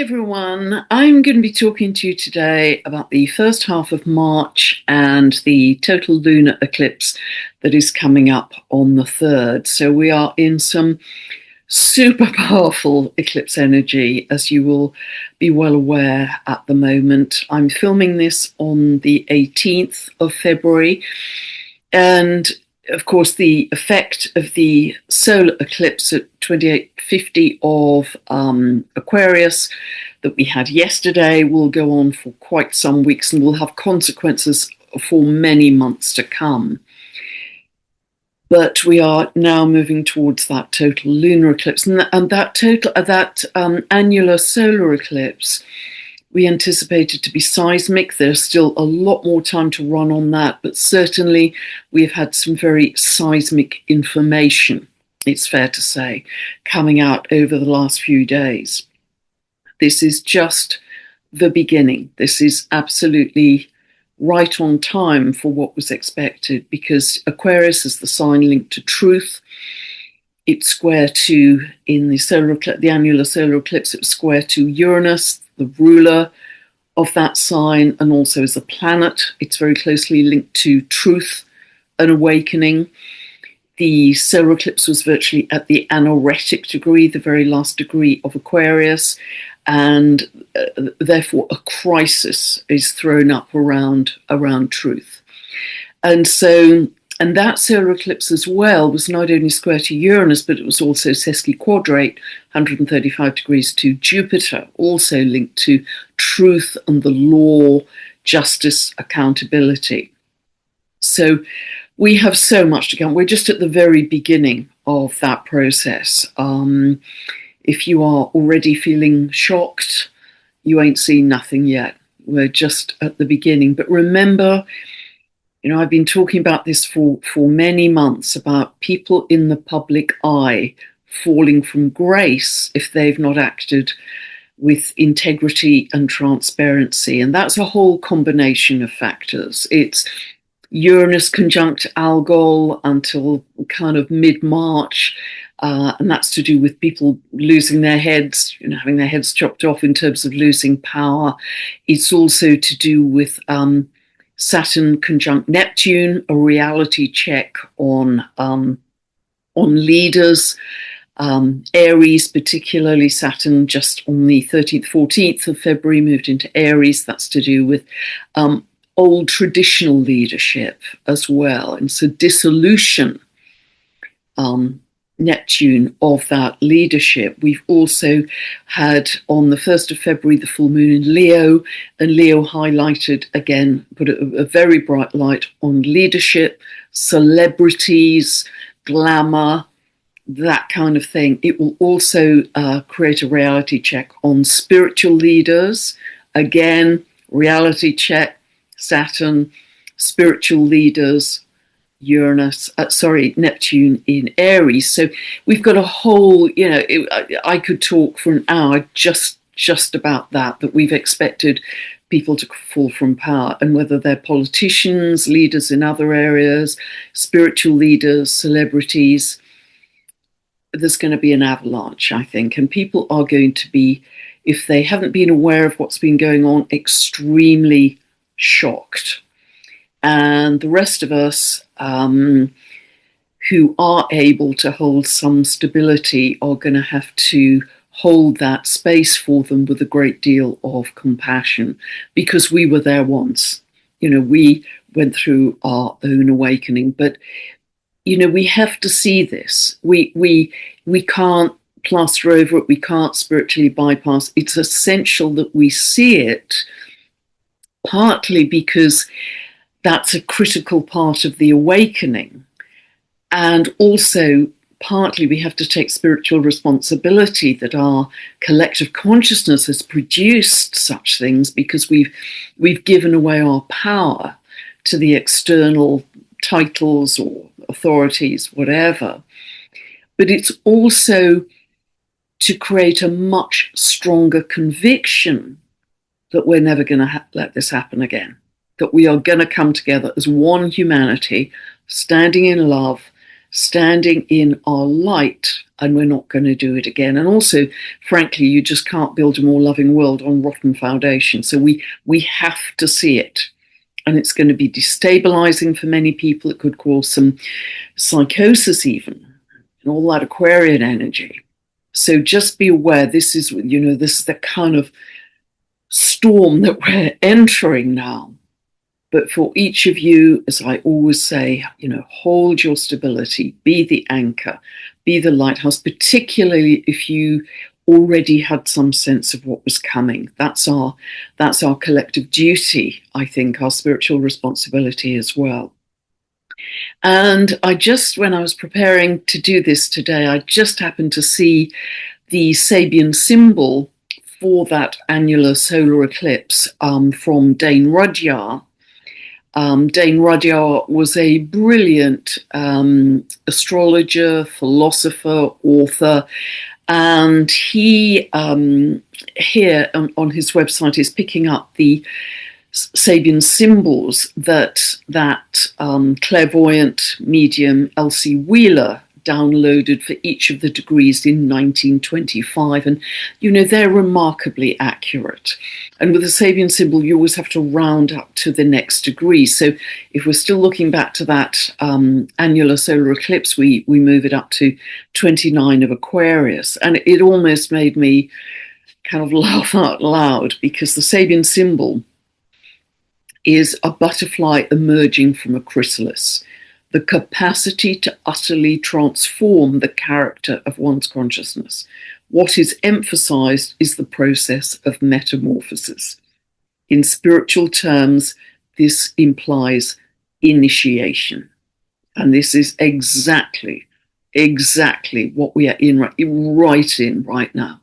everyone. I'm going to be talking to you today about the first half of March and the total lunar eclipse that is coming up on the 3rd. So we are in some super powerful eclipse energy, as you will be well aware at the moment. I'm filming this on the 18th of February, and of course, the effect of the solar eclipse at 2850 of Aquarius that we had yesterday will go on for quite some weeks and will have consequences for many months to come. But we are now moving towards that total lunar eclipse, and that annular solar eclipse we anticipated to be seismic. There's still a lot more time to run on that, but certainly we've had some very seismic information, it's fair to say, coming out over the last few days. This is just the beginning. This is absolutely right on time for what was expected, because Aquarius is the sign linked to truth. It's square to, in the annular solar eclipse, it was square to Uranus, the ruler of that sign, and also as a planet. It's very closely linked to truth and awakening. The solar eclipse was virtually at the anaretic degree, the very last degree of Aquarius, and therefore a crisis is thrown up around truth. And that solar eclipse as well was not only square to Uranus, but it was also sesquiquadrate, 135 degrees to Jupiter, also linked to truth and the law, justice, accountability. So we have so much to come. We're just at the very beginning of that process. If you are already feeling shocked, you ain't seen nothing yet. We're just at the beginning. But remember, I've been talking about this for many months, about people in the public eye falling from grace if they've not acted with integrity and transparency. And that's a whole combination of factors. It's Uranus conjunct Algol until kind of mid-March, and that's to do with people losing their heads, having their heads chopped off in terms of losing power. It's also to do with Saturn conjunct Neptune, a reality check on leaders. Aries, particularly Saturn, just on the 13th, 14th of February moved into Aries. That's to do with old traditional leadership as well. And so dissolution, Neptune, of that leadership. We've also had on the 1st of February the full moon in Leo, and Leo highlighted again, put a very bright light on leadership, celebrities, glamour, that kind of thing. It will also create a reality check on spiritual leaders. Again, reality check, Saturn, spiritual leaders, Neptune in Aries. So we've got a whole, I could talk for an hour just about that we've expected people to fall from power, and whether they're politicians, leaders in other areas, spiritual leaders, celebrities, there's going to be an avalanche, I think, and people are going to be, if they haven't been aware of what's been going on, extremely shocked. And the rest of us who are able to hold some stability are going to have to hold that space for them with a great deal of compassion, because we were there once. We went through our own awakening, but we have to see this. We can't plaster over it. We can't spiritually bypass. It's essential that we see it, partly because that's a critical part of the awakening. And also, partly we have to take spiritual responsibility that our collective consciousness has produced such things, because we've given away our power to the external titles or authorities, whatever. But it's also to create a much stronger conviction that we're never going to let this happen again, that we are going to come together as one humanity, standing in love standing in our light, and we're not going to do it again. And also, frankly, you just can't build a more loving world on rotten foundation. So we have to see it. And it's going to be destabilizing for many people. It could cause some psychosis even, and all that Aquarian energy. So just be aware, this is the kind of storm that we're entering now. But for each of you, as I always say, hold your stability, be the anchor, be the lighthouse, particularly if you already had some sense of what was coming. That's our collective duty, I think, our spiritual responsibility as well. And when I was preparing to do this today, I just happened to see the Sabian symbol for that annular solar eclipse from Dane Rudyard. Dane Rudyard was a brilliant astrologer, philosopher, author, and he here on his website is picking up the Sabian symbols that clairvoyant medium Elsie Wheeler downloaded for each of the degrees in 1925, and they're remarkably accurate. And with the Sabian symbol, you always have to round up to the next degree. So if we're still looking back to that annular solar eclipse, we move it up to 29 of Aquarius, and it almost made me kind of laugh out loud, because the Sabian symbol is a butterfly emerging from a chrysalis. The capacity to utterly transform the character of one's consciousness. What is emphasized is the process of metamorphosis. In spiritual terms, this implies initiation. And this is exactly what we are right in right now.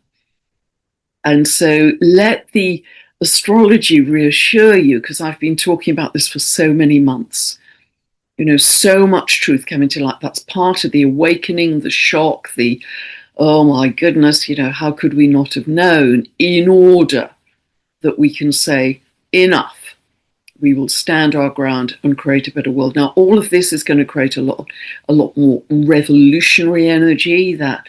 And so let the astrology reassure you, because I've been talking about this for so many months. So much truth coming to light. That's part of the awakening, the shock, oh my goodness, how could we not have known, in order that we can say, enough. We will stand our ground and create a better world. Now, all of this is going to create a lot more revolutionary energy. That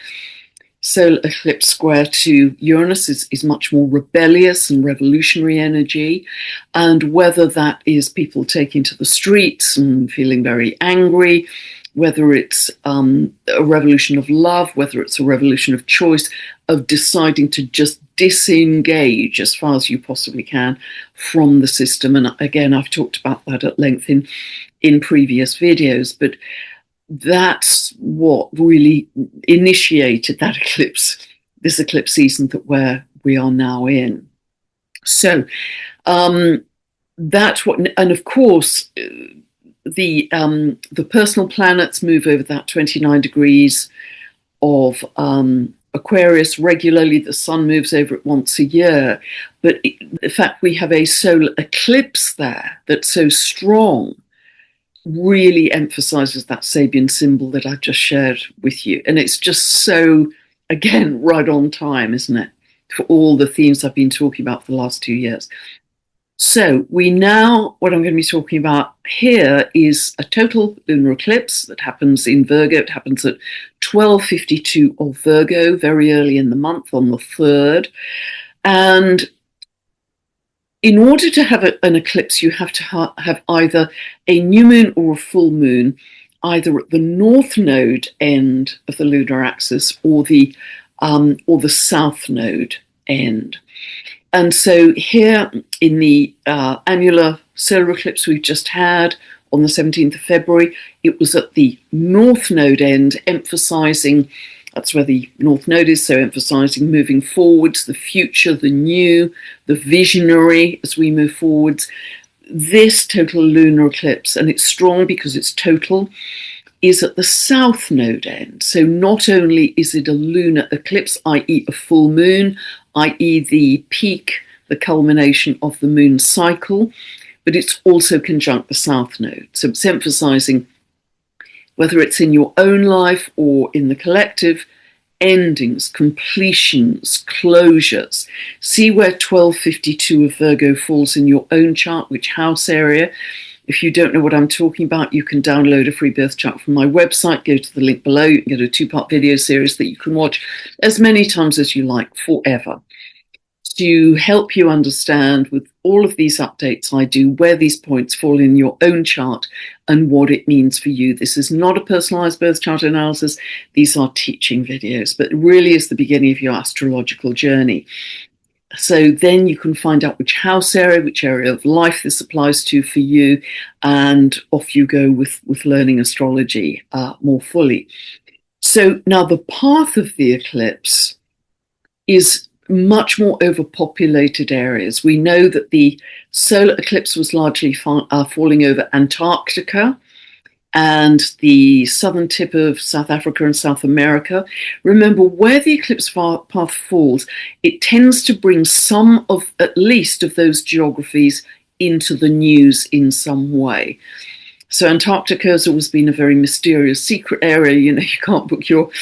solar eclipse square to Uranus is much more rebellious and revolutionary energy. And whether that is people taking to the streets and feeling very angry, whether it's a revolution of love, whether it's a revolution of choice, of deciding to just disengage as far as you possibly can from the system. And again, I've talked about that at length in previous videos, but that's what really initiated that eclipse, this eclipse season that we are now in. So that's what, and of course, the personal planets move over that 29 degrees of Aquarius regularly. The sun moves over it once a year, but in fact we have a solar eclipse there that's so strong, really emphasizes that Sabian symbol that I've just shared with you. And it's just so, again, right on time, isn't it, for all the themes I've been talking about for the last 2 years. So what I'm going to be talking about here is a total lunar eclipse that happens in Virgo. It happens at 12:52 of Virgo, very early in the month on the 3rd. And in order to have an eclipse, you have to have either a new moon or a full moon, either at the north node end of the lunar axis or the south node end. And so here in the annular solar eclipse we've just had on the 17th of February, it was at the north node end, emphasizing, that's where the north node is, so emphasizing moving forwards, the future, the new, the visionary as we move forwards. This total lunar eclipse, and it's strong because it's total, is at the south node end. So not only is it a lunar eclipse, i.e. a full moon, i.e. the peak, the culmination of the moon cycle, but it's also conjunct the south node. So it's emphasizing, whether it's in your own life or in the collective, endings, completions, closures. See where 12:52 of Virgo falls in your own chart, which house area. If you don't know what I'm talking about, you can download a free birth chart from my website. Go to the link below. You can get a 2-part video series that you can watch as many times as you like forever, to help you understand, with all of these updates I do, where these points fall in your own chart and what it means for you. This is not a personalized birth chart analysis. These are teaching videos, but it really is the beginning of your astrological journey. So then you can find out which house area, which area of life this applies to for you, and off you go with learning astrology more fully. So now the path of the eclipse is much more overpopulated areas. We know that the solar eclipse was largely falling over Antarctica and the southern tip of South Africa and South America. Remember, where the eclipse path falls, it tends to bring some of, at least, of those geographies into the news in some way. So Antarctica has always been a very mysterious, secret area. You know, you can't book your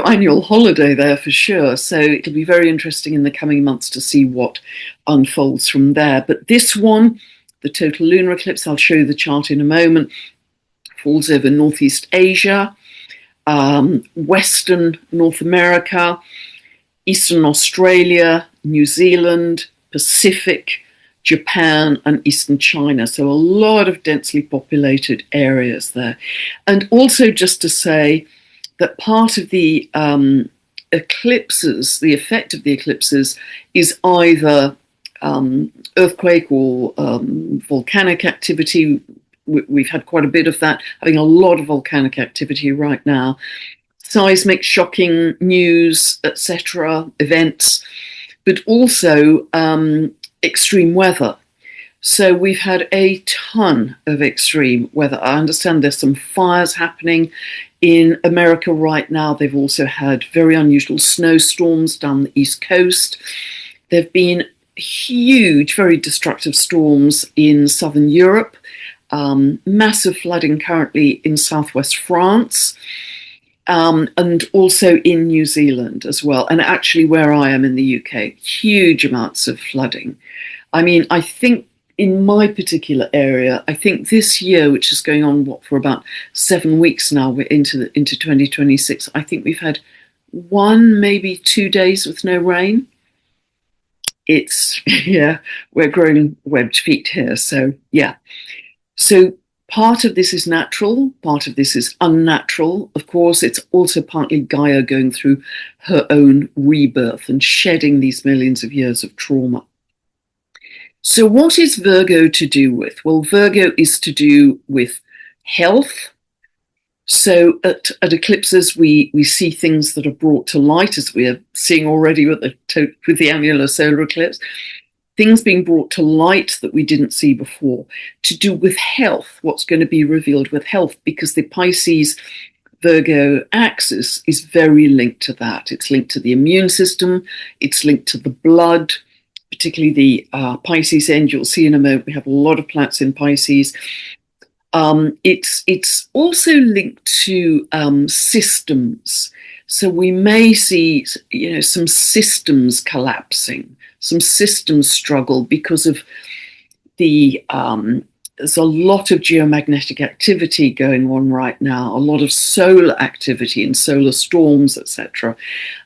annual holiday there for sure. So it'll be very interesting in the coming months to see what unfolds from there. But this one, the total lunar eclipse, I'll show you the chart in a moment, falls over Northeast Asia, Western North America, Eastern Australia, New Zealand, Pacific, Japan, and Eastern China. So a lot of densely populated areas there. And also, just to say that part of the eclipses, the effect of the eclipses, is either earthquake or volcanic activity. We've had quite a bit of that, having a lot of volcanic activity right now. Seismic, shocking news, etc., events, but also extreme weather. So we've had a ton of extreme weather. I understand there's some fires happening in America right now. They've also had very unusual snowstorms down the East Coast. There have been huge, very destructive storms in southern Europe. Massive flooding currently in southwest France, and also in New Zealand as well. And actually where I am in the UK, huge amounts of flooding. I mean, I think in my particular area, I think this year, which is going on for about 7 weeks now, we're into 2026, I think we've had 1, maybe 2 days with no rain. It's, yeah, we're growing webbed feet here. So, yeah. So part of this is natural, part of this is unnatural. Of course, it's also partly Gaia going through her own rebirth and shedding these millions of years of trauma. So what is Virgo to do with? Well, Virgo is to do with health. So at eclipses, we see things that are brought to light, as we are seeing already with the annular solar eclipse. Things being brought to light that we didn't see before, to do with health, what's going to be revealed with health, because the Pisces-Virgo axis is very linked to that. It's linked to the immune system, it's linked to the blood, particularly the Pisces end. You'll see in a moment, we have a lot of planets in Pisces. It's also linked to systems. So we may see, some systems collapsing, some systems struggle because of there's a lot of geomagnetic activity going on right now, a lot of solar activity and solar storms, etc.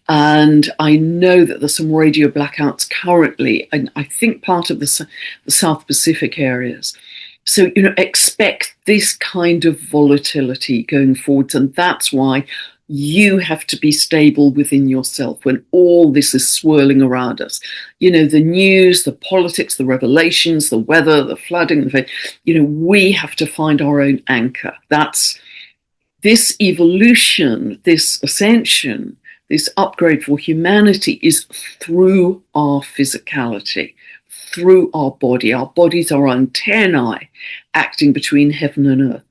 And I know that there's some radio blackouts currently, and I think part of the South Pacific areas. So, expect this kind of volatility going forwards, and that's why you have to be stable within yourself when all this is swirling around us. The news, the politics, the revelations, the weather, the flooding, we have to find our own anchor. That's this evolution, this ascension, this upgrade for humanity is through our physicality, through our body. Our bodies are antennae acting between heaven and earth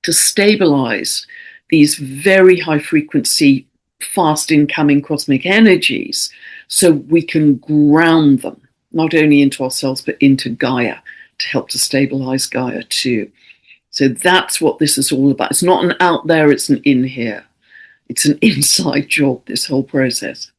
to stabilize these very high frequency, fast incoming cosmic energies, so we can ground them, not only into ourselves, but into Gaia, to help to stabilize Gaia too. So that's what this is all about. It's not an out there, it's an in here. It's an inside job, this whole process.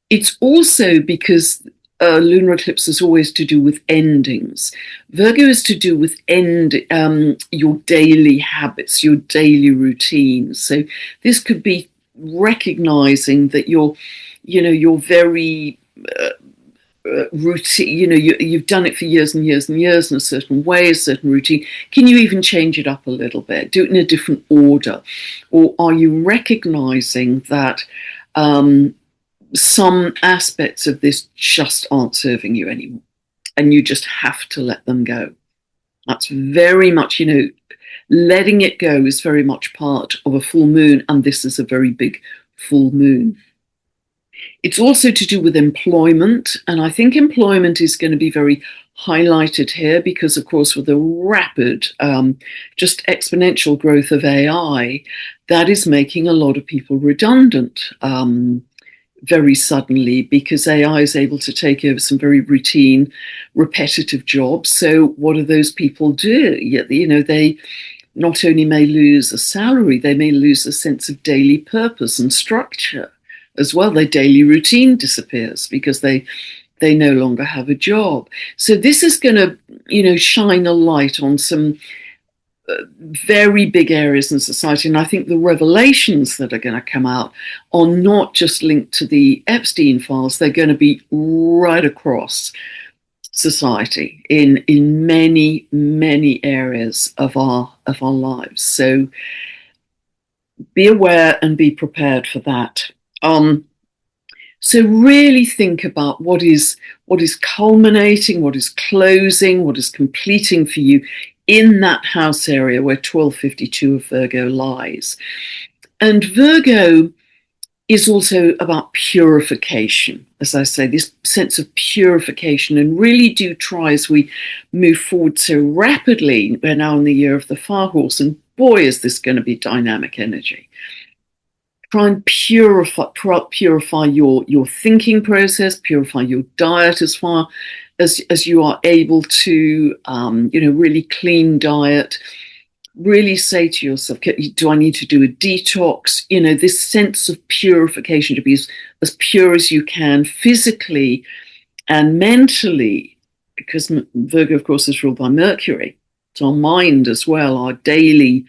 It's also because lunar eclipse is always to do with endings. Virgo is to do with your daily habits, your daily routines. So this could be recognizing that you're very routine. You've done it for years and years and years in a certain way, a certain routine. Can you even change it up a little bit? Do it in a different order, or are you recognizing that some aspects of this just aren't serving you anymore, and you just have to let them go? That's very much, letting it go is very much part of a full moon, and this is a very big full moon. It's also to do with employment, and I think employment is going to be very highlighted here because, of course, with the rapid, just exponential growth of AI, that is making a lot of people redundant very suddenly, because AI is able to take over some very routine, repetitive jobs. So what do those people do? They not only may lose a salary, they may lose a sense of daily purpose and structure as well. Their daily routine disappears because they no longer have a job. So this is going to, shine a light on some very big areas in society. And I think the revelations that are going to come out are not just linked to the Epstein files. They're going to be right across society in many, many areas of our lives. So be aware and be prepared for that. So really think about what is culminating, what is closing, what is completing for you in that house area where 1252 of Virgo lies. And Virgo is also about purification, as I say, this sense of purification, and really do try, as we move forward so rapidly. We're now in the year of the fire horse, and boy, is this going to be dynamic energy. Try and purify your thinking process, purify your diet as far as you are able to, really clean diet. Really say to yourself, do I need to do a detox? This sense of purification, to be as pure as you can physically and mentally, because Virgo, of course, is ruled by Mercury. It's our mind as well, our daily,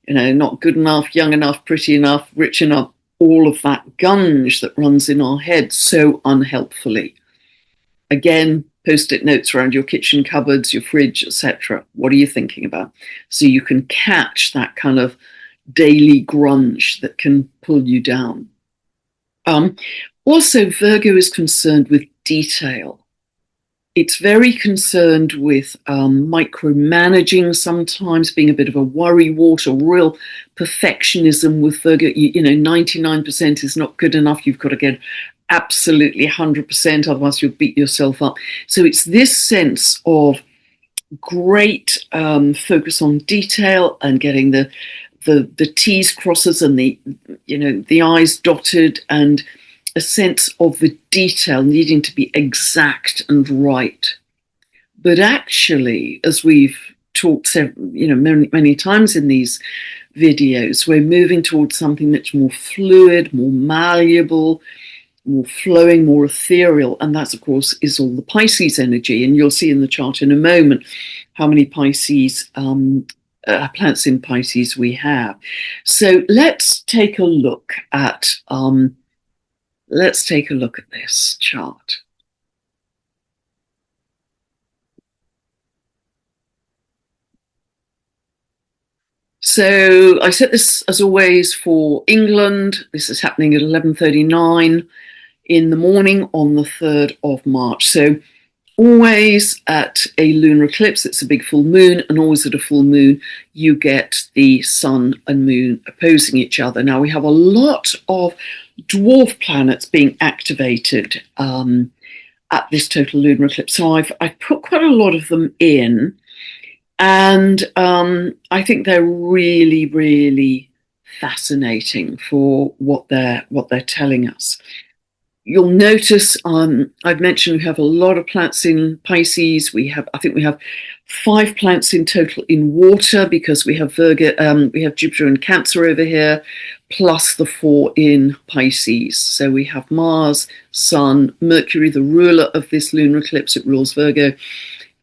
not good enough, young enough, pretty enough, rich enough, all of that gunge that runs in our head so unhelpfully. Again, post-it notes around your kitchen cupboards, your fridge, etc. What are you thinking about? So you can catch that kind of daily grunge that can pull you down. Also, Virgo is concerned with detail. It's very concerned with micromanaging sometimes, being a bit of a worrywart, or real perfectionism with Virgo. 99% is not good enough. You've got to get absolutely 100%, otherwise you'll beat yourself up. So it's this sense of great focus on detail and getting the T's crosses and the I's dotted, and a sense of the detail needing to be exact and right. But actually, as we've talked many times in these videos, we're moving towards something that's more fluid, more malleable, more flowing, more ethereal. And that, of course, is all the Pisces energy. And you'll see in the chart in a moment how many Pisces planets in Pisces we have. So let's take a look at this chart. So I set this, as always, for England. This is happening at 11:39 in the morning on the 3rd of March. So always at a lunar eclipse, it's a big full moon, and always at a full moon, you get the sun and moon opposing each other. Now, we have a lot of dwarf planets being activated at this total lunar eclipse. So I've put quite a lot of them in, and I think they're really, really fascinating for what they're telling us. You'll notice I've mentioned we have a lot of planets in Pisces. I think we have 5 planets in total in water because we have Virgo, we have Jupiter and Cancer over here, plus the 4 in Pisces. So we have Mars, Sun, Mercury, the ruler of this lunar eclipse, it rules Virgo,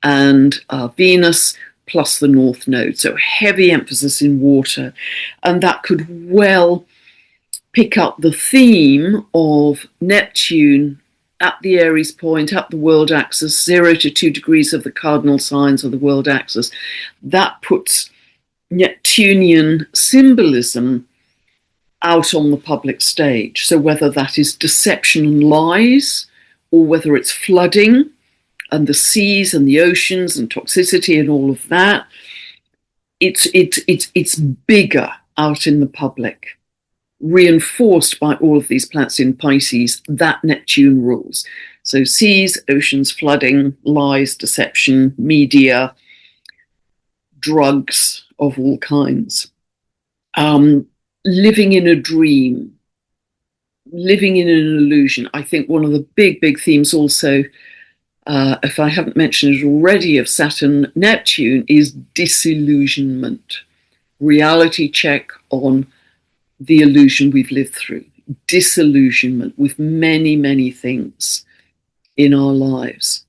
and Venus, plus the North Node. So heavy emphasis in water, and that could well pick up the theme of Neptune at the Aries point, at the world axis, 0 to 2 degrees of the cardinal signs of the world axis. That puts Neptunian symbolism out on the public stage. So whether that is deception and lies, or whether it's flooding and the seas and the oceans and toxicity and all of that, it's bigger out in the public, reinforced by all of these planets in Pisces that Neptune rules. So seas, oceans, flooding, lies, deception, media, drugs of all kinds. Living in a dream, living in an illusion. I think one of the big themes also, if I haven't mentioned it already, of Saturn Neptune is disillusionment. Reality check on the illusion we've lived through. Disillusionment with many things in our lives.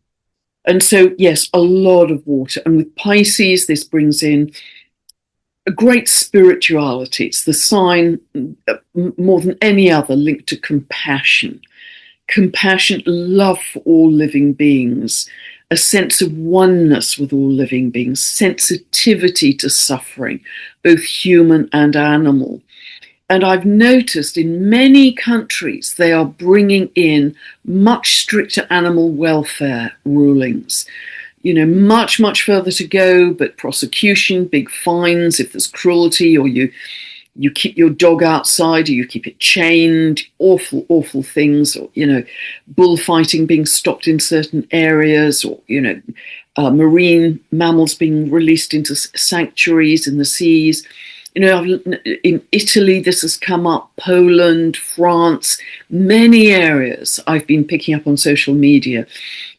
And so, yes, a lot of water. And with Pisces, this brings in a great spirituality. It's the sign, more than any other, linked to compassion. Compassion, love for all living beings, a sense of oneness with all living beings, sensitivity to suffering, both human and animal. And I've noticed in many countries, they are bringing in much stricter animal welfare rulings. Much further to go, but prosecution, big fines if there's cruelty, or you keep your dog outside, or you keep it chained, awful things, or, bullfighting being stopped in certain areas, or, marine mammals being released into sanctuaries in the seas. In Italy, this has come up, Poland, France, many areas I've been picking up on social media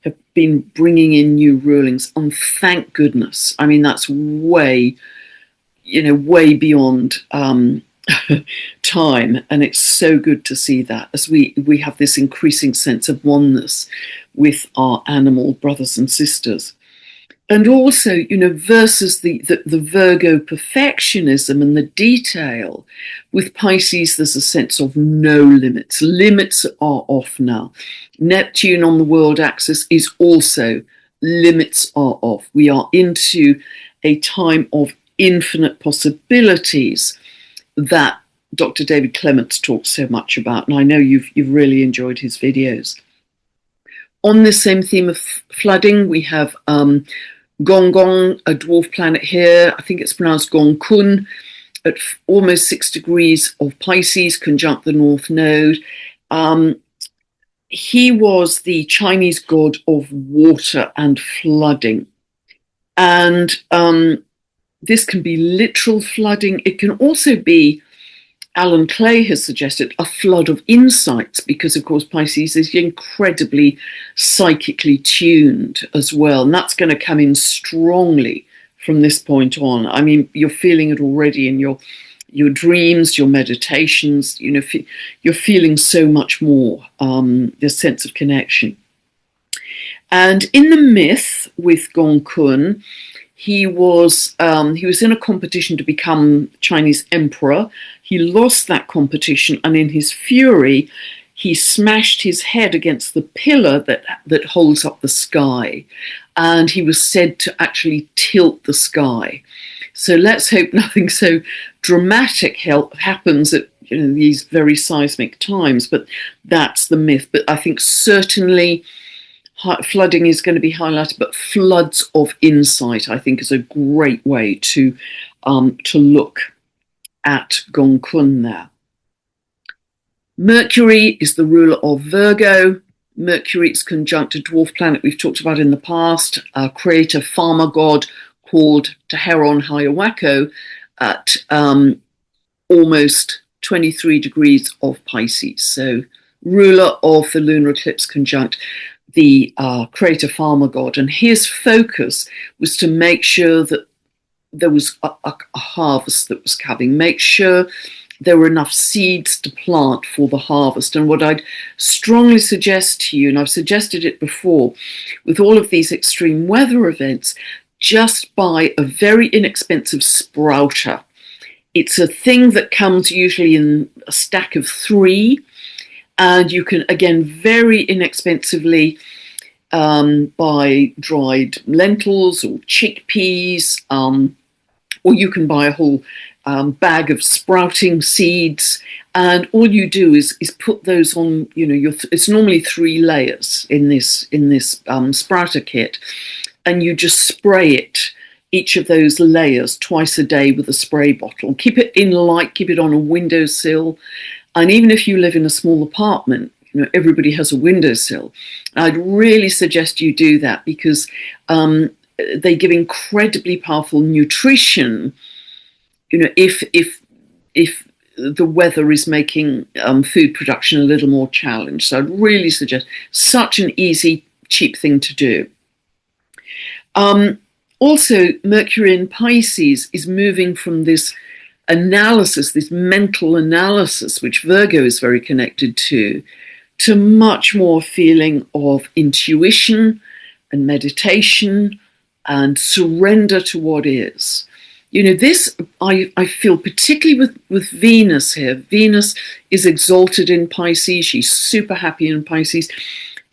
have been bringing in new rulings, and thank goodness. I mean, that's way beyond time, and it's so good to see that as we have this increasing sense of oneness with our animal brothers and sisters. And also, versus the Virgo perfectionism and the detail, with Pisces, there's a sense of no limits. Limits are off now. Neptune on the world axis is also limits are off. We are into a time of infinite possibilities that Dr. David Clements talks so much about, and I know you've really enjoyed his videos. On this same theme of flooding, we have Gong Gong, a dwarf planet here. I think it's pronounced Gong Kun, at almost 6 degrees of Pisces, conjunct the North Node. He was the Chinese god of water and flooding. And this can be literal flooding. It can also be, Alan Clay has suggested, a flood of insights, because, of course, Pisces is incredibly psychically tuned as well. And that's going to come in strongly from this point on. I mean, you're feeling it already in your dreams, your meditations. You're feeling so much more, the sense of connection. And in the myth with Gong Kun, he was in a competition to become Chinese emperor. He lost that competition, and in his fury, he smashed his head against the pillar that holds up the sky, and he was said to actually tilt the sky. So let's hope nothing so dramatic happens at these very seismic times, but that's the myth. But I think certainly flooding is going to be highlighted, but floods of insight, I think, is a great way to look at Gong Kun there. Mercury is the ruler of Virgo. Mercury is conjunct a dwarf planet we've talked about in the past, a creator farmer god called Teheron Hayawako at almost 23 degrees of Pisces. So ruler of the lunar eclipse conjunct the creator farmer god. And his focus was to make sure that there was a harvest that was coming, make sure there were enough seeds to plant for the harvest. And what I'd strongly suggest to you, and I've suggested it before, with all of these extreme weather events, just buy a very inexpensive sprouter. It's a thing that comes usually in a stack of 3, and you can, again, very inexpensively buy dried lentils or chickpeas, or you can buy a whole bag of sprouting seeds, and all you do is put those on. It's normally 3 layers in this sprouter kit, and you just spray it, each of those layers, twice a day with a spray bottle. Keep it in light, keep it on a windowsill, and even if you live in a small apartment, everybody has a windowsill. I'd really suggest you do that, because they give incredibly powerful nutrition. If the weather is making food production a little more challenged, so I'd really suggest, such an easy, cheap thing to do. Also, Mercury in Pisces is moving from this analysis, this mental analysis, which Virgo is very connected to much more feeling of intuition and meditation and surrender to what is. This, I feel particularly with Venus here. Venus is exalted in Pisces. She's super happy in Pisces.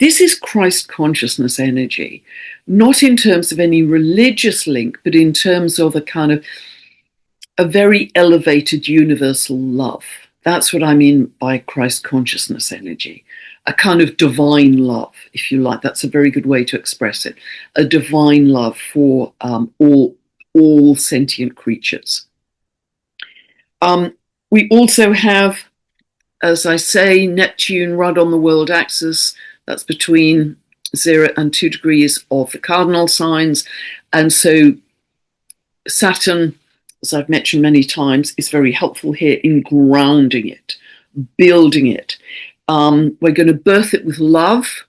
This is Christ consciousness energy, not in terms of any religious link, but in terms of a very elevated universal love. That's what I mean by Christ consciousness energy. A kind of divine love, if you like. That's a very good way to express it. A divine love for all sentient creatures. We also have, as I say, Neptune right on the world axis. That's between 0 and 2 degrees of the cardinal signs. And so Saturn, as I've mentioned many times, is very helpful here in grounding it, building it. We're going to birth it with love.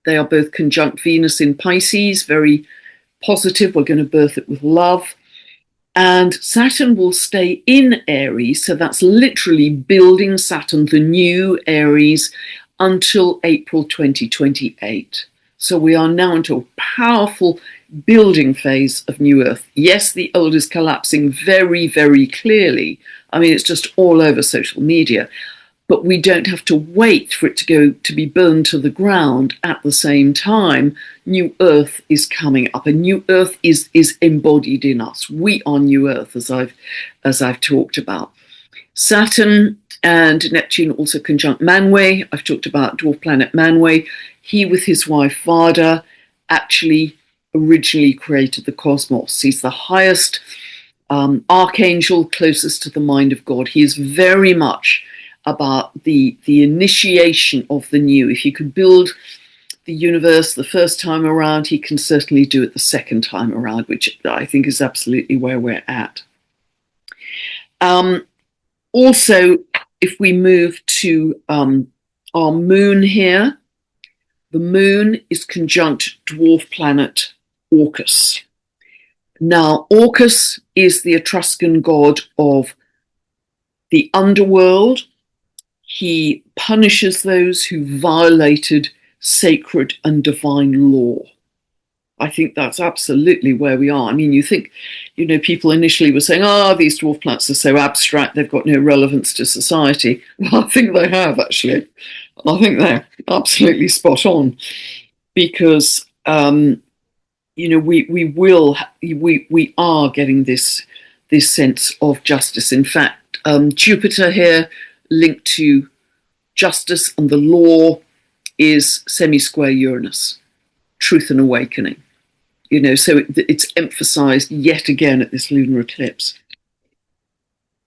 They are both conjunct Venus in Pisces, very positive. We're going to birth it with love. And Saturn will stay in Aries, so that's literally building Saturn, the new Aries, until April 2028. So we are now into a powerful building phase of new Earth. Yes, the old is collapsing very, very clearly. I mean, it's just all over social media. But we don't have to wait for it to be burned to the ground at the same time. New Earth is coming up, and New Earth is embodied in us. We are New Earth, as I've talked about. Saturn and Neptune also conjunct Manwë. I've talked about dwarf planet Manwë. He, with his wife Vada, actually originally created the cosmos. He's the highest archangel, closest to the mind of God. He is very much about the initiation of the new. If you could build the universe the first time around, he can certainly do it the second time around, which I think is absolutely where we're at. Also, if we move to our moon here, the moon is conjunct dwarf planet Orcus. Now, Orcus is the Etruscan god of the underworld. He punishes those who violated sacred and divine law. I think that's absolutely where we are. I mean, you think, people initially were saying, these dwarf planets are so abstract, they've got no relevance to society. Well, I think they have, actually. I think they're absolutely spot on, because, we are getting this sense of justice. In fact, Jupiter here, linked to justice and the law, is semi-square Uranus, truth and awakening. So it's emphasized yet again at this lunar eclipse.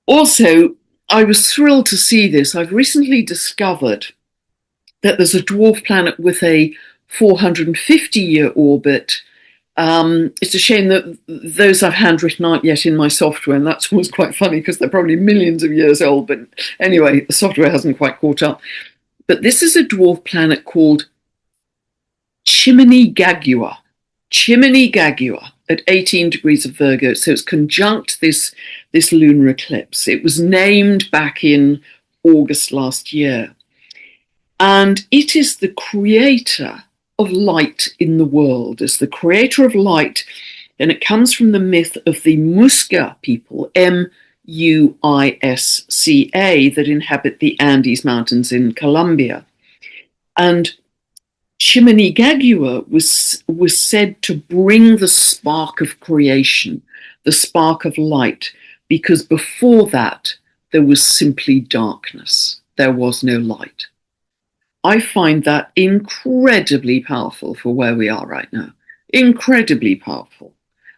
Also, I was thrilled to see this. I've recently discovered that there's a dwarf planet with a 450-year orbit. It's a shame that those I've handwritten aren't yet in my software, and that's always quite funny because they're probably millions of years old. But anyway, the software hasn't quite caught up. But this is a dwarf planet called Chimney-Gagua. Chimney-Gagua at 18 degrees of Virgo. So it's conjunct this lunar eclipse. It was named back in August last year. And it is the creator of light in the world. It's the creator of light, and it comes from the myth of the Muisca people, Muisca, that inhabit the Andes Mountains in Colombia. And Chimney-Gagua was said to bring the spark of creation, the spark of light, because before that, there was simply darkness. There was no light. I find that incredibly powerful for where we are right now. Incredibly powerful.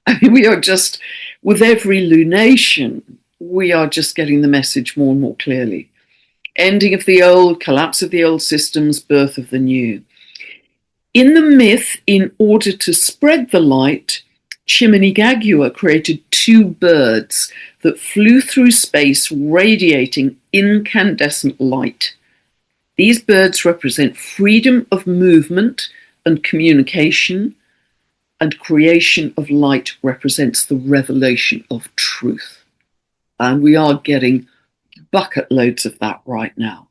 I mean, we are just, with every lunation, we are just getting the message more and more clearly. Ending of the old, collapse of the old systems, birth of the new. In the myth, in order to spread the light, Chimney-Gagua created two birds that flew through space radiating incandescent light. These birds represent freedom of movement and communication, and creation of light represents the revelation of truth. And we are getting bucket loads of that right now.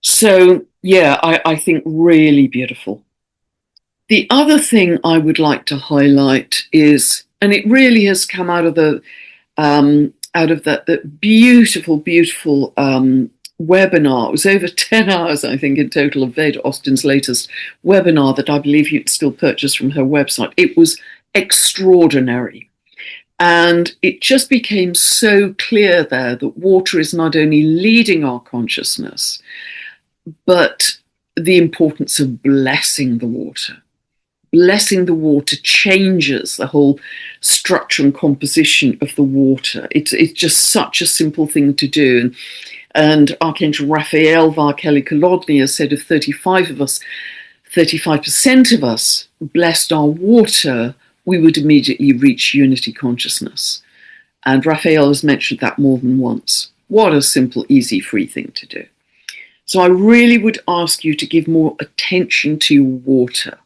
So, yeah, I think really beautiful. The other thing I would like to highlight is, and it really has come out of that beautiful, beautiful webinar. It was over 10 hours, I think, in total of Veda Austin's latest webinar that I believe you can still purchase from her website. It was extraordinary. And it just became so clear there that water is not only leading our consciousness, but the importance of blessing the water. Blessing the water changes the whole structure and composition of the water. It's just such a simple thing to do. And Archangel Raphael via Kelly Kolodny has said if 35% of us blessed our water, we would immediately reach unity consciousness. And Raphael has mentioned that more than once. What a simple, easy, free thing to do. So I really would ask you to give more attention to water.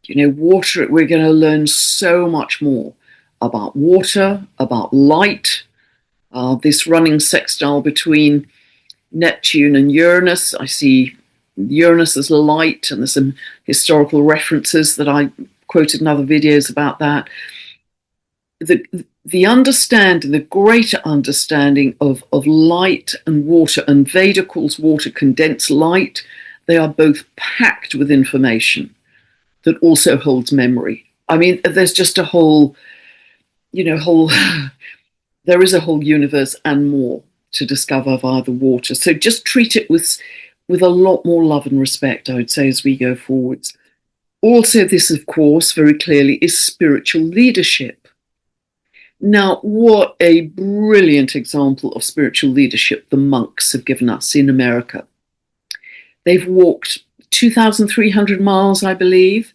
You know, water, we're going to learn so much more about water, about light, this running sextile between Neptune and Uranus. I see Uranus as light, and there's some historical references that I quoted in other videos about that. The understanding, the greater understanding of light and water, and Veda calls water condensed light, they are both packed with information that also holds memory. I mean, there's just a whole, there is a whole universe and more to discover via the water. So just treat it with a lot more love and respect, I would say, as we go forwards. Also, this, of course, very clearly is spiritual leadership. Now, what a brilliant example of spiritual leadership the monks have given us in America. They've walked 2,300 miles, I believe.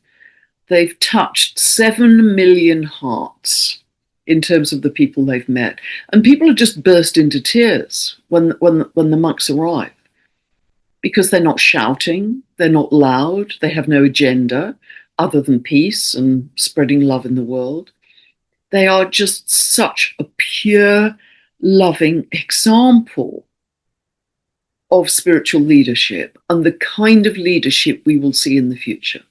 They've touched 7 million hearts in terms of the people they've met. And people have just burst into tears when the monks arrive, because they're not shouting, they're not loud, they have no agenda other than peace and spreading love in the world. They are just such a pure, loving example of spiritual leadership and the kind of leadership we will see in the future.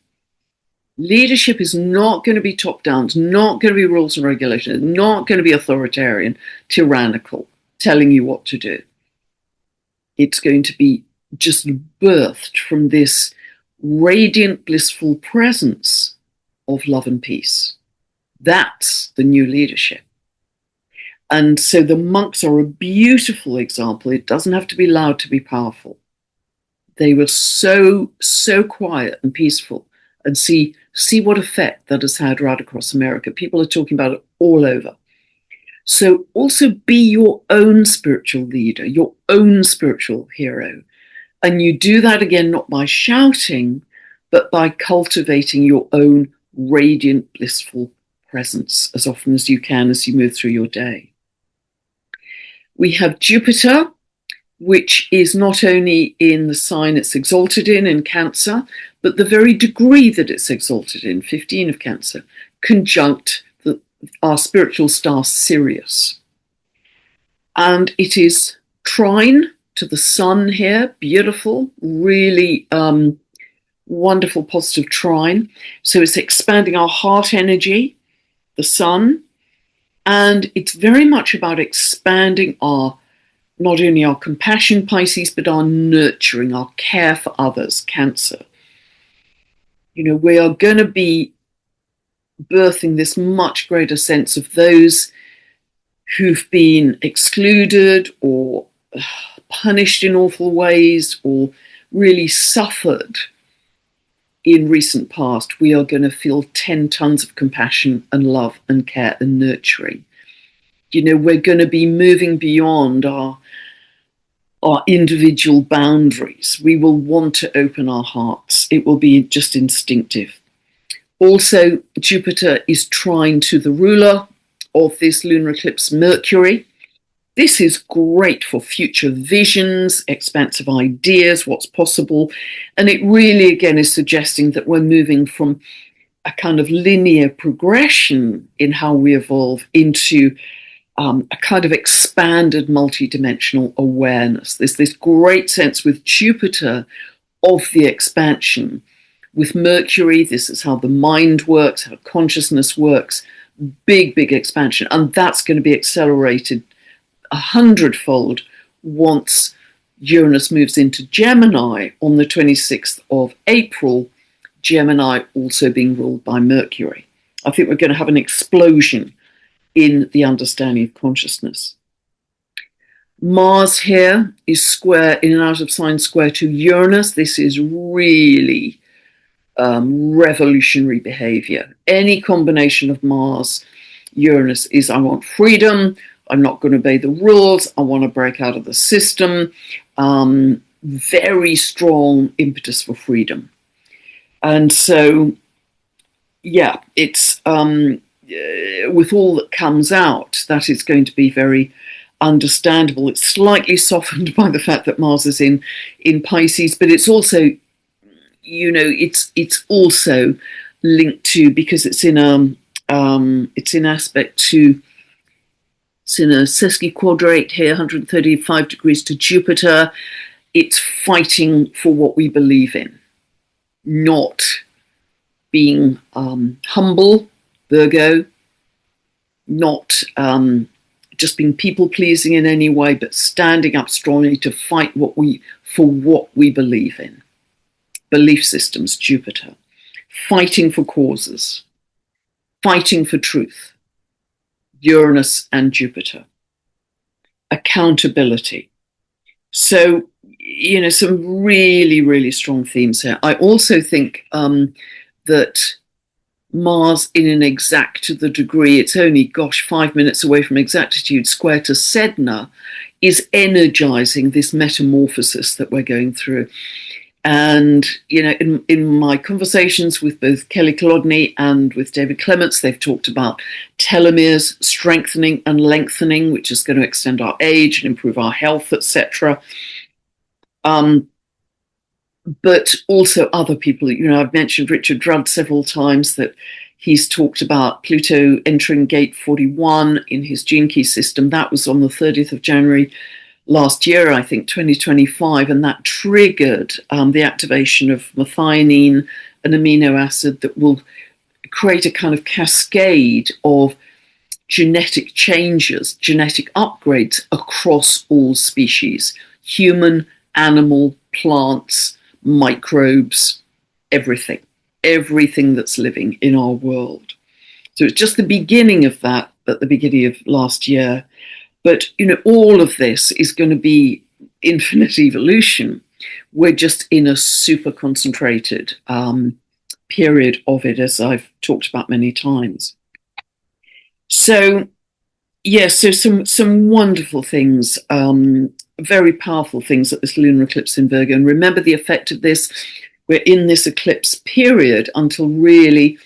Leadership is not going to be top-down, it's not going to be rules and regulations, it's not going to be authoritarian, tyrannical, telling you what to do. It's going to be just birthed from this radiant, blissful presence of love and peace. That's the new leadership. And so the monks are a beautiful example. It doesn't have to be loud to be powerful. They were so quiet and peaceful, and see what effect that has had right across America. People are talking about it all over. So also be your own spiritual leader, your own spiritual hero. And you do that again, not by shouting, but by cultivating your own radiant, blissful presence as often as you can as you move through your day. We have Jupiter which is not only in the sign it's exalted in Cancer, but the very degree that it's exalted in, 15 of Cancer, conjunct our spiritual star Sirius. And it is trine to the sun here, beautiful, really wonderful positive trine. So it's expanding our heart energy, the sun, and it's very much about expanding our, not only our compassion, Pisces, but our nurturing, our care for others, Cancer. You know, we are going to be birthing this much greater sense of those who've been excluded or punished in awful ways or really suffered in recent past. We are going to feel 10 tons of compassion and love and care and nurturing. You know, we're going to be moving beyond our individual boundaries. We will want to open our hearts. It will be just instinctive. Also, Jupiter is trine to the ruler of this lunar eclipse, Mercury. This is great for future visions, expansive ideas, what's possible. And it really, again, is suggesting that we're moving from a kind of linear progression in how we evolve into a kind of expanded multidimensional awareness. There's this great sense with Jupiter of the expansion. With Mercury, this is how the mind works, how consciousness works, big expansion. And that's going to be accelerated 100-fold once Uranus moves into Gemini on the 26th of April, Gemini also being ruled by Mercury. I think we're going to have an explosion in the understanding of consciousness. Mars here is square in and out of sign square to Uranus. This is really revolutionary behavior. Any combination of Mars, Uranus is, I want freedom, I'm not going to obey the rules, I want to break out of the system. Very strong impetus for freedom. And so, yeah, it's with all that comes out, that is going to be very understandable. It's slightly softened by the fact that Mars is in Pisces, but it's also, you know, it's also linked to, because it's in aspect to, it's in a sesquiquadrate here, 135 degrees to Jupiter. It's fighting for what we believe in, not being humble, Virgo, not just being people-pleasing in any way, but standing up strongly to fight for what we believe in. Belief systems, Jupiter. Fighting for causes. Fighting for truth. Uranus and Jupiter. Accountability. So, you know, some really strong themes here. I also think that Mars in an exact, to the degree it's only, 5 minutes away from exactitude, square to Sedna, is energizing this metamorphosis that we're going through. And, you know, in my conversations with both Kelly Kolodny and with David Clements, they've talked about telomeres strengthening and lengthening, which is going to extend our age and improve our health, etc. But also other people, you know, I've mentioned Richard Rudd several times, that he's talked about Pluto entering gate 41 in his gene key system. That was on the 30th of January last year, I think 2025, and that triggered the activation of methionine, an amino acid that will create a kind of cascade of genetic changes, genetic upgrades across all species, human, animal, plants, microbes, everything that's living in our world. So it's just the beginning of that at the beginning of last year. But, you know, all of this is going to be infinite evolution. We're just in a super concentrated period of it, as I've talked about many times. So, yes, so some wonderful things, very powerful things at this lunar eclipse in Virgo. And remember the effect of this. We're in this eclipse period until really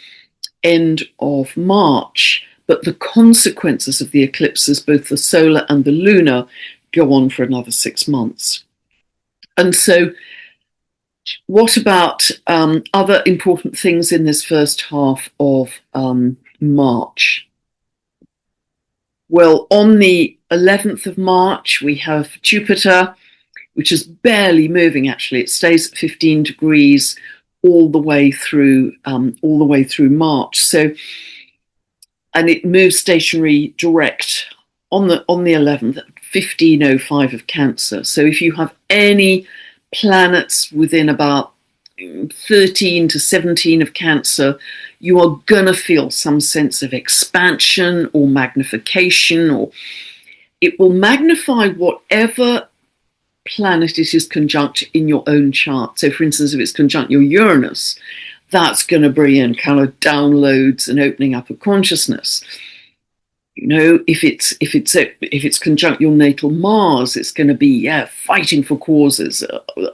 end of March. But the consequences of the eclipses, both the solar and the lunar, go on for another 6 months. And so what about other important things in this first half of March? Well, on the 11th of March, we have Jupiter, which is barely moving. Actually, it stays at 15 degrees all the way through March. So, and it moves stationary direct on the 11th at 15:05 of Cancer. So, if you have any planets within about 13 to 17 of Cancer, you are going to feel some sense of expansion or magnification, or it will magnify whatever planet it is conjunct in your own chart. So, for instance, if it's conjunct your Uranus, that's going to bring in kind of downloads and opening up of consciousness. You know, if it's conjunct your natal Mars, it's going to be fighting for causes.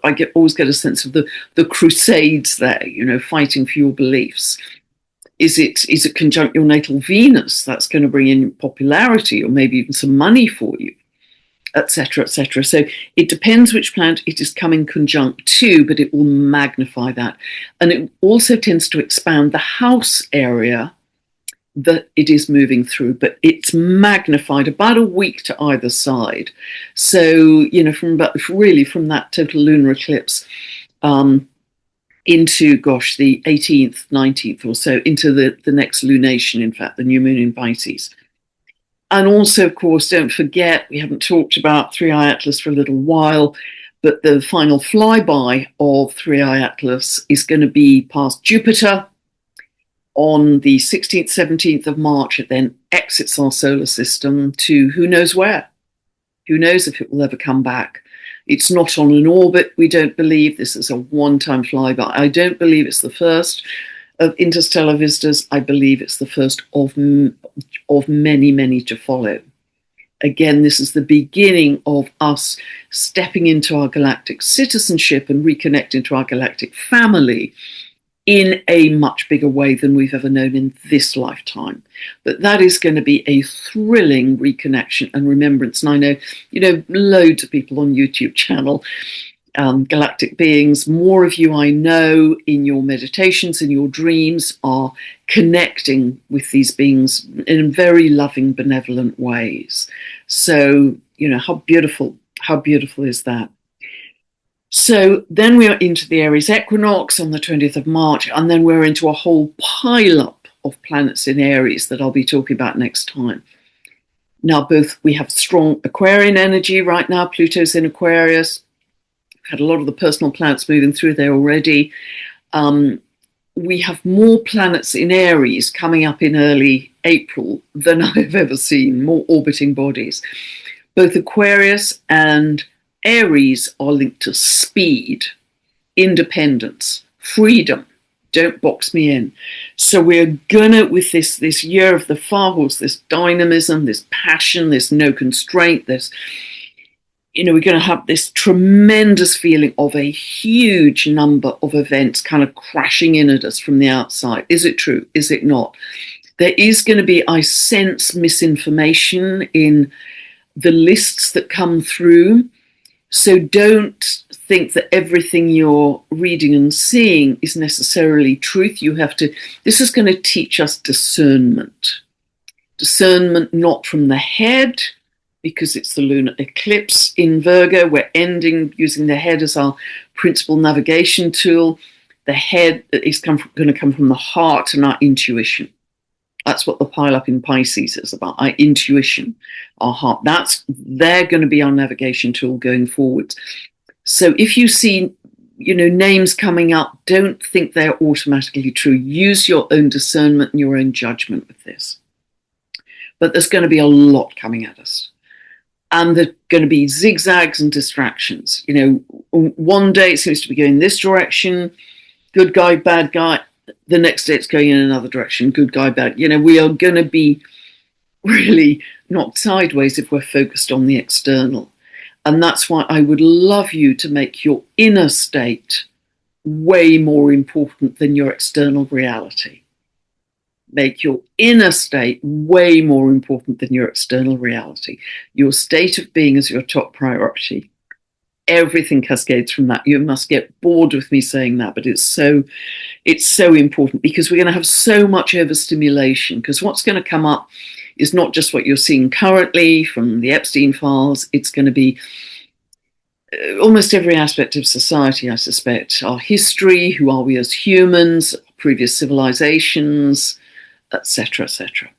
I always get a sense of the crusades there. You know, fighting for your beliefs. Is it conjunct your natal Venus? That's going to bring in popularity or maybe even some money for you, etc., etc. So it depends which planet it is coming conjunct to, but it will magnify that, and it also tends to expand the house area that it is moving through, but it's magnified about a week to either side. So, you know, from that total lunar eclipse into, the 18th, 19th or so, into the next lunation, in fact, the new moon in Pisces. And also, of course, don't forget, we haven't talked about Three Eye Atlas for a little while, but the final flyby of Three Eye Atlas is going to be past Jupiter on the 16th, 17th of March. It then exits our solar system to who knows where. Who knows if it will ever come back. It's not on an orbit, we don't believe. This is a one-time flyby. I don't believe it's the first of interstellar visitors. I believe it's the first of many, many to follow. Again, this is the beginning of us stepping into our galactic citizenship and reconnecting to our galactic family in a much bigger way than we've ever known in this lifetime. But that is going to be a thrilling reconnection and remembrance. And I know, you know, loads of people on YouTube channel, galactic beings, more of you I know in your meditations, in your dreams, are connecting with these beings in very loving, benevolent ways. So, you know, how beautiful is that? So then we are into the Aries equinox on the 20th of March, and then we're into a whole pile-up of planets in Aries that I'll be talking about next time. Now, we have strong Aquarian energy right now. Pluto's in Aquarius. We've had a lot of the personal planets moving through there already. We have more planets in Aries coming up in early April than I've ever seen, more orbiting bodies. Both Aquarius and Aries are linked to speed, independence, freedom. Don't box me in. So we're gonna, with this year of the fire horse, this dynamism, this passion, this no constraint, this, you know, we're going to have this tremendous feeling of a huge number of events kind of crashing in at us from the outside. Is it true? Is it not? There is going to be, I sense, misinformation in the lists that come through. So don't think that everything you're reading and seeing is necessarily truth. This is going to teach us discernment. Discernment not from the head, because it's the lunar eclipse in Virgo. We're using the head as our principal navigation tool. The head is going to come from the heart and our intuition. That's what the pile-up in Pisces is about, our intuition, our heart. They're going to be our navigation tool going forward. So if you see, you know, names coming up, don't think they're automatically true. Use your own discernment and your own judgment with this. But there's going to be a lot coming at us. And there are going to be zigzags and distractions. You know, one day it seems to be going this direction, good guy, bad guy. The next day it's going in another direction, good guy, bad. You know, we are going to be really knocked sideways if we're focused on the external. And that's why I would love you to make your inner state way more important than your external reality. make your inner state way more important than your external reality. Your state of being is your top priority. Everything cascades from that. You must get bored with me saying that, but it's so important, because we're going to have so much overstimulation, because what's going to come up is not just what you're seeing currently from the Epstein files. It's going to be almost every aspect of society, I suspect. Our history, who are we as humans, previous civilizations, etc., etc.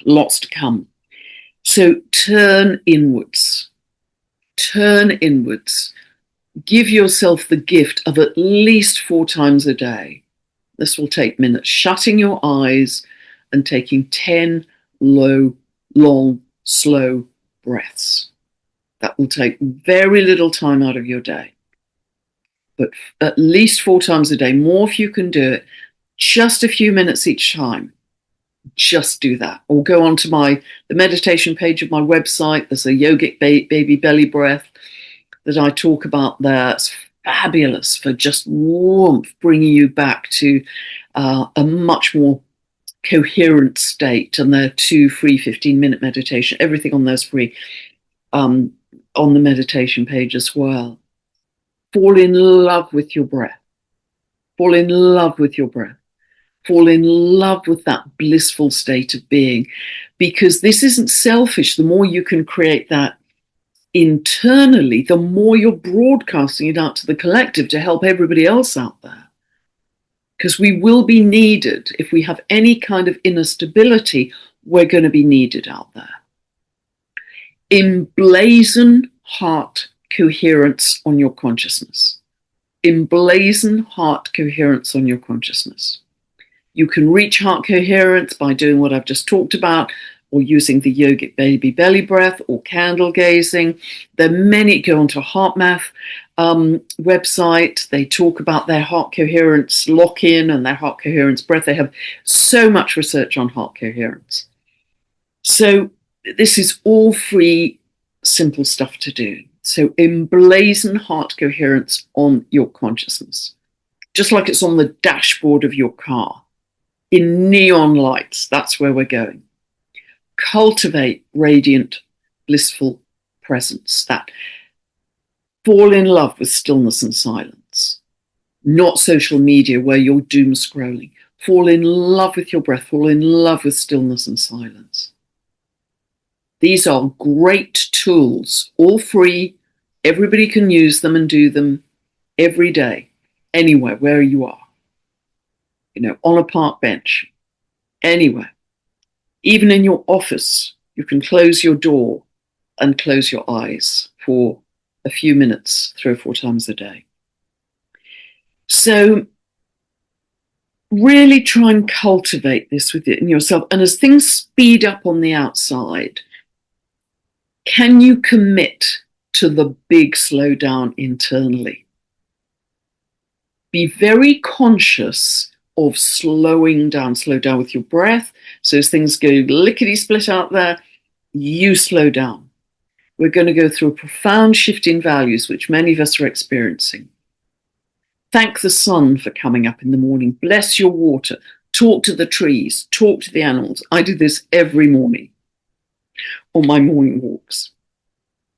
Lots to come. So turn inwards. Turn inwards. Give yourself the gift of at least 4 times a day. This will take minutes. Shutting your eyes and taking 10 low, long, slow breaths. That will take very little time out of your day. But at least 4 times a day, more if you can do it, just a few minutes each time. Just do that. Or go onto the meditation page of my website. There's a yogic baby belly breath that I talk about there. It's fabulous for just warmth, bringing you back to a much more coherent state. And there are 2 free 15-minute meditation. Everything on there's free on the meditation page as well. Fall in love with your breath. Fall in love with your breath. Fall in love with that blissful state of being, because this isn't selfish. The more you can create that internally, the more you're broadcasting it out to the collective to help everybody else out there. Because we will be needed. If we have any kind of inner stability, we're going to be needed out there. Emblazon heart coherence on your consciousness. Emblazon heart coherence on your consciousness. You can reach heart coherence by doing what I've just talked about, or using the yogic baby belly breath, or candle gazing. There are many. Go onto a HeartMath website. They talk about their heart coherence lock-in and their heart coherence breath. They have so much research on heart coherence. So this is all free, simple stuff to do. So emblazon heart coherence on your consciousness, just like it's on the dashboard of your car. In neon lights, that's where we're going. Cultivate radiant, blissful presence. That fall in love with stillness and silence, not social media where you're doom scrolling. Fall in love with your breath. Fall in love with stillness and silence. These are great tools, all free. Everybody can use them and do them every day, anywhere, where you are. On a park bench, anywhere. Even in your office, you can close your door and close your eyes for a few minutes, 3 or 4 times a day. So really try and cultivate this within yourself. And as things speed up on the outside, can you commit to the big slowdown internally? Be very conscious of slowing down. Slow down with your breath. So as things go lickety-split out there, you slow down. We're going to go through a profound shift in values, which many of us are experiencing. Thank the sun for coming up in the morning. Bless your water. Talk to the trees. Talk to the animals. I do this every morning on my morning walks.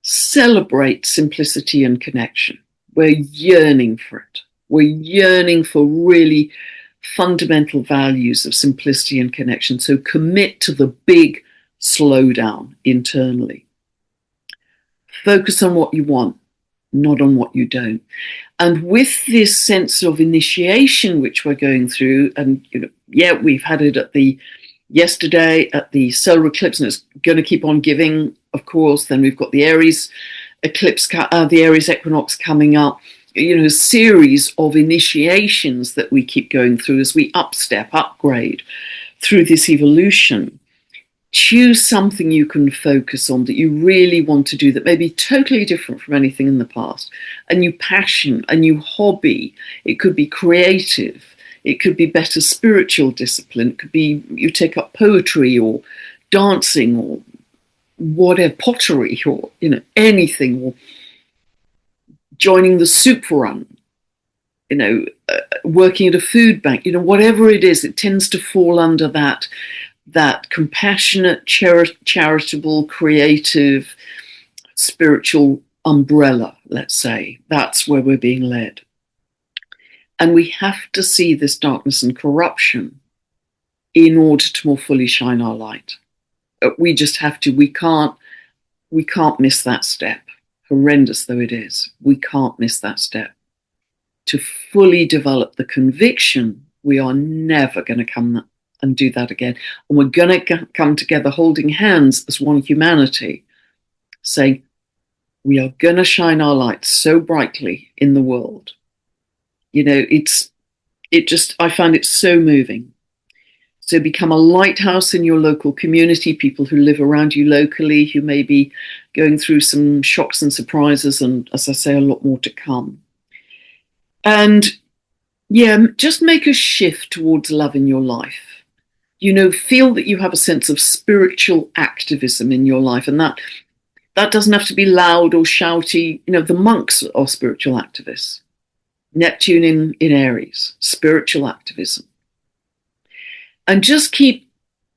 Celebrate simplicity and connection. We're yearning for it. We're yearning for really fundamental values of simplicity and connection. So commit to the big slowdown internally. Focus on what you want, not on what you don't. And with this sense of initiation which we're going through, and we've had it yesterday at the solar eclipse, and it's going to keep on giving, of course. Then we've got the Aries eclipse, the Aries equinox coming up. A series of initiations that we keep going through as we upgrade through this evolution. Choose something you can focus on that you really want to do that may be totally different from anything in the past. A new passion, a new hobby. It could be creative. It could be better spiritual discipline. It could be you take up poetry or dancing or whatever, pottery or anything, or joining the soup run, working at a food bank, whatever it is, it tends to fall under that compassionate, charitable, creative, spiritual umbrella, let's say. That's where we're being led. And we have to see this darkness and corruption in order to more fully shine our light. We just have to. We can't miss that step, horrendous though it is. We can't miss that step. To fully develop the conviction, we are never going to come and do that again. And we're going to come together holding hands as one humanity, saying, we are going to shine our light so brightly in the world. I find it so moving. So become a lighthouse in your local community, people who live around you locally, who may be going through some shocks and surprises, and as I say, a lot more to come. And yeah, just make a shift towards love in your life. Feel that you have a sense of spiritual activism in your life, and that doesn't have to be loud or shouty. The monks are spiritual activists. Neptune in Aries, spiritual activism. And just keep,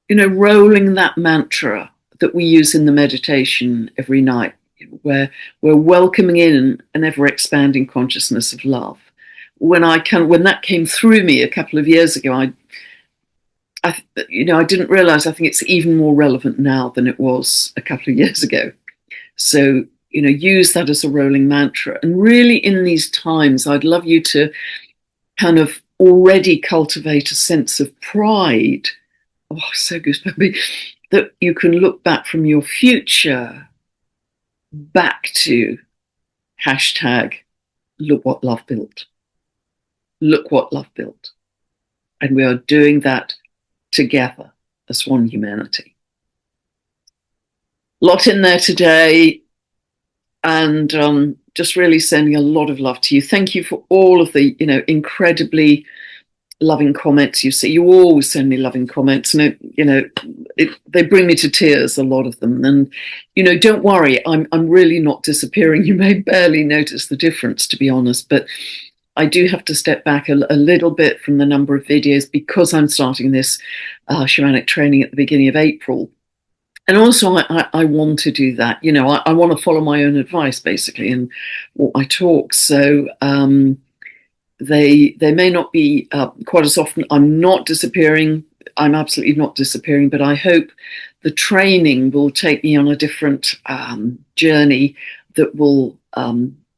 rolling that mantra that we use in the meditation every night, where we're welcoming in an ever-expanding consciousness of love. When that came through me a couple of years ago, I didn't realize. I think it's even more relevant now than it was a couple of years ago. So, use that as a rolling mantra. And really, in these times, I'd love you to kind of already cultivate a sense of pride. Oh, so goosebumpy. That you can look back from your future back to hashtag look what love built. Look what love built. And we are doing that together as one humanity. Lot in there today, and just really sending a lot of love to you. Thank you for all of the, incredibly loving comments you see. You always send me loving comments, and they bring me to tears, a lot of them. And don't worry, I'm really not disappearing. You may barely notice the difference, to be honest, but I do have to step back a little bit from the number of videos because I'm starting this shamanic training at the beginning of April. And also, I want to do that. I want to follow my own advice, basically, in what I talk. So they may not be quite as often. I'm not disappearing. I'm absolutely not disappearing. But I hope the training will take me on a different journey that will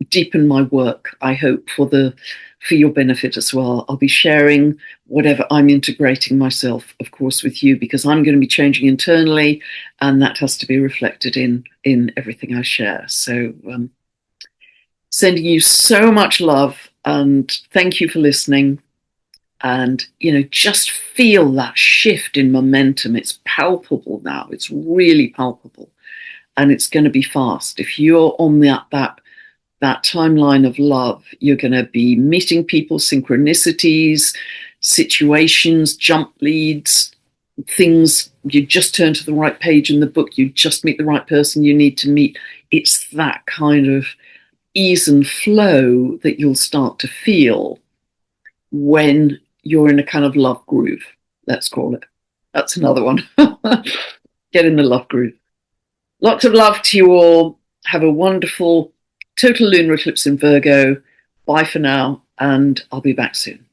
deepen my work, I hope, for your benefit as well. I'll be sharing whatever I'm integrating myself, of course, with you, because I'm going to be changing internally, and that has to be reflected in everything I share. So sending you so much love, and thank you for listening. And, just feel that shift in momentum. It's palpable now. It's really palpable. And it's going to be fast. If you're on that timeline of love, you're going to be meeting people, synchronicities, situations, jump leads, things. You just turn to the right page in the book. You just meet the right person you need to meet. It's that kind of ease and flow that you'll start to feel when you're in a kind of love groove, let's call it. That's another one. Get in the love groove. Lots of love to you all. Have a wonderful total lunar eclipse in Virgo. Bye for now, and I'll be back soon.